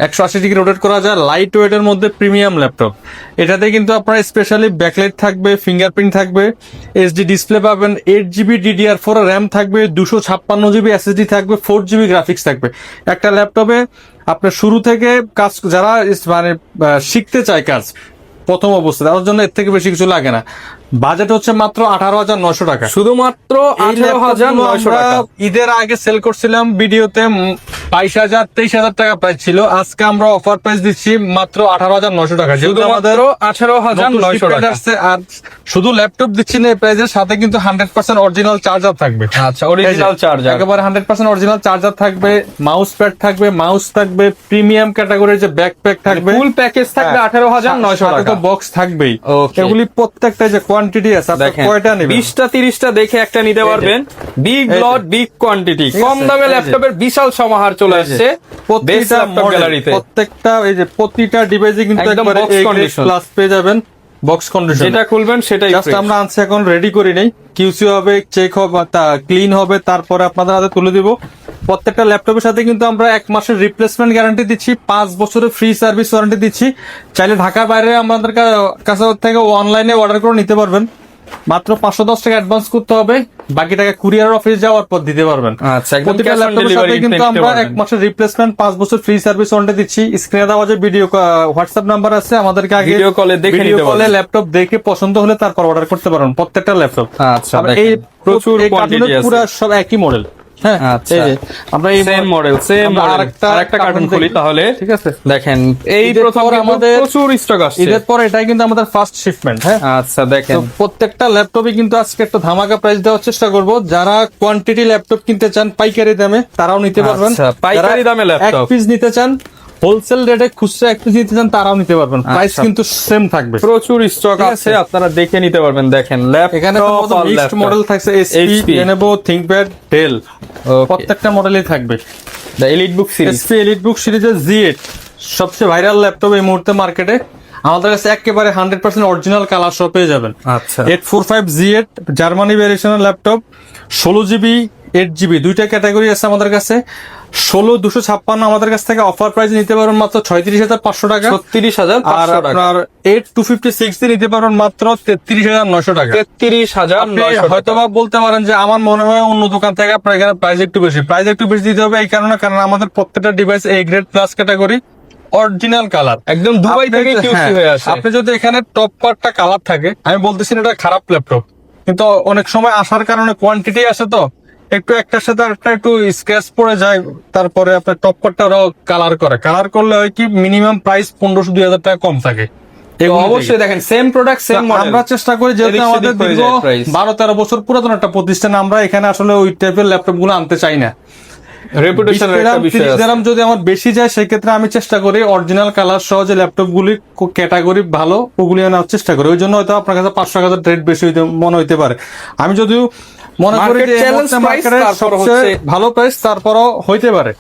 180 degree rotate করা যায়, light ওয়েটের মধ্যে প্রিমিয়াম ল্যাপটপ। এটাতে কিন্তু আপনার স্পেশালি ব্যাকলাইট থাকবে, ফিঙ্গারপ্রিন্ট থাকবে, এইচডি ডিসপ্লে পাবেন, 8 GB DDR4 র্যাম থাকবে, 256 GB SSD থাকবে, 4 GB গ্রাফিক্স থাকবে। একটা ল্যাপটপে আপনার শুরু থেকে কাজ যারা মানে শিখতে চায় কাজ প্রথম অবস্থায়, তার জন্য এর থেকে বেশি কিছু লাগে না। বাজেট হচ্ছে মাত্র 18,900 টাকা, শুধুমাত্র 18,900 টাকা। ঈদের আগে সেল করছিলাম ভিডিওতে 22,000 23,000 টাকা প্রাইস ছিল, আজকে আমরা অফার প্রাইস দিচ্ছি মাত্র 18,900 টাকা। শুধুমাত্র 18,900 টাকা। আর শুধু ল্যাপটপ দিচ্ছি না এই প্রাইসের সাথে, কিন্তু 100% অরিজিনাল চার্জার থাকবে। আচ্ছা, অরিজিনাল চার্জার, একেবারে 100% অরিজিনাল চার্জার থাকবে, মাউস প্যাড থাকবে, মাউস থাকবে, প্রিমিয়াম ক্যাটাগরির যে ব্যাকপ্যাক থাকবে, ফুল প্যাকেজ থাকবে 18,900 টাকা। বক্স থাকবেই। Okay. এগুলি প্রত্যেকটা যে কোয়ান্টিটি আছে, আপনি দেখেন কয়টা নেবেন? 20টা 30টা দেখে একটা নিতে পারবেন। বিগ লট, বিগ কোয়ান্টিটি, কম দামে এই যে। ল্যাপটপের বিশাল সমাহার চলে আসছে বেস্ট ল্যাপটপ গ্যালারিতে। প্রত্যেকটা এই যে প্রতিটা ডিভাইসে কিন্তু একদম একবারে box condition। প্লাস পেয়ে যাবেন, বক্স কন্ডিশন। যেটা খুলবেন সেটাই জাস্ট fresh। আমরা আনছি, এখন রেডি করি নাই, কিউসি হবে, চেক হবে, ক্লিন হবে, তারপরে আপনাদের হাতে তুলে দিব। প্রত্যেকটা ল্যাপটপের সাথে কিন্তু আমরা 1 মাসের রিপ্লেসমেন্ট গ্যারান্টি দিচ্ছি, 5 বছরের ফ্রি সার্ভিস ওয়ারেন্টি দিচ্ছি। চাইলে ঢাকার বাইরে আমাদের কাছে থেকে অনলাইনে অর্ডার করে নিতে পারবেন। মাত্র 510 টাকা অ্যাডভান্স করতে হবে, বাকি টাকা কুরিয়ার অফিস যাওয়ার পর দিতে পারবেন। আচ্ছা, একদম প্রতিটা cash on ল্যাপটপের delivery সাথে কিন্তু নিতে আমরা পারবেন। 1 মাসের রিপ্লেসমেন্ট, 5 বছর ফ্রি সার্ভিস ওয়ারেন্টি দিচ্ছি। স্ক্রিনে দেওয়া যে ভিডিও হোয়াটসঅ্যাপ নাম্বার আছে, আমাদেরকে আগে ভিডিও কলে দেখে ভিডিও নিতে কলে পারবেন। ল্যাপটপ দেখে পছন্দ হলে তারপর অর্ডার করতে পারবেন প্রত্যেকটা ল্যাপটপ। আচ্ছা, আমরা দেখেন, এই প্রচুর এই quantity কার্টুনের আছে। পুরো সব একই মডেল। হ্যাঁ, আচ্ছা। এই যে আমরা এই সেম মডেল, সেম আমরা মডেল। আরেকটা কার্টুন খুলি তাহলে। ঠিক আছে। দেখেন এই ঈদের প্রথম পর আমাদের আমাদের প্রচুর স্টক আসছে। ঈদের পর এটাই কিন্তু আমাদের ফার্স্ট শিপমেন্ট। হ্যাঁ, আচ্ছা, দেখেন তো প্রত্যেকটা ল্যাপটপে কিন্তু আজকে একটা ধামাকা প্রাইস দেওয়ার চেষ্টা করব। যারা কোয়ান্টিটি ল্যাপটপ কিনতে চান পাইকারি দামে, তারাও নিতে পারবেন। আচ্ছা, পাইকারি দামে ল্যাপটপ। এক পিস নিতে চান, হোলসেল রেটে খুচরা এক পিস নিতে চান, তারাও নিতে পারবেন। প্রাইস আচ্ছা। কিন্তু সেম থাকবে। প্রচুর স্টক ঠিক আছে, আছে। আপনারা দেখে নিতে পারবেন। দেখেন এখানে ল্যাপটপ আর মিক্সড মডেল থাকছে, HP, HP, Lenovo, ThinkPad, Dell, Okay. প্রত্যেকটা মডেলই থাকবে। The elite book series. HP elite book সিরিজের Z8 সবচেয়ে ভাইরাল ল্যাপটপ এই মুহূর্তে মার্কেটে। আমাদের কাছে একেবারে 100% অরিজিনাল কালার সহ পেয়ে যাবেন। আচ্ছা, 845 Z8 জার্মানি ভ্যারিয়েশনের ল্যাপটপ, 16 GB 8 GB দুইটা ক্যাটাগরি আছে আমাদের কাছে। 16,256 আমাদের কাছ থেকে অফার প্রাইস নিতে পারবেন মাত্র 36,500 টাকা। 36,500 আর টাকা। আপনার 8256 দিয়ে নিতে পারবেন মাত্র 33,900 টাকা। 33,900 টাকা। হয়তো বা বলতে পারেন যে আমার মনে হয় অন্য দোকান থেকে আপনার এখানে প্রাইস একটু বেশি। প্রাইস একটু বেশি দিতে হবে এই কারণে, কারণ আমাদের প্রত্যেকটা device A grade plus category, original colour, একদম দুবাই থেকে কিউসি হয়ে আসে। আপনি যদি এখানে টপ পার্টটা কালার থাকে, আমি বলতেছি না এটা খারাপ ল্যাপটপ, কিন্তু অনেক সময় আসার কারণে কোয়ান্টিটি আসে তো একটু একটার সাথে আরেকটা একটু স্ক্র্যাচ পড়ে যায়, তারপরে আপনার টপ পার্টটা ওরাও কালার করে। কালার করলে হয় কি মিনিমাম প্রাইস 1500-2000 টাকা কম থাকে। তো এগুলো অবশ্যই থেকে। দেখেন সেম প্রোডাক্ট সেম তো মডেল। আমরা চেষ্টা করি, যেহেতু এদিক আমাদের সেদিক হয়ে দীর্ঘ যায় price। 12-13 বছর পুরাতন একটা প্রতিষ্ঠান, আমরা এখানে আসলে ওই টাইপের ল্যাপটপ গুলো আনতে চাই না। রেপুটেশন 20 একটা গ্রাম, বিষয় 30 আছে। গ্রাম যদি আমার বেশি যায়, সেক্ষেত্রে আমি চেষ্টা করি অরিজিনাল কালার সহ যে ল্যাপটপ গুলি ক্যাটাগরি ভালো ওগুলি আনার চেষ্টা করি। ওই জন্য হয়তো আপনার কাছে 500 রেট বেশি মনে হইতে পারে। আমি যদিও মনে করি Market যে challenge price, মার্কেটের তারপর সবচেয়ে হচ্ছে- ভালো প্রাইস, তারপরও হইতে পারে।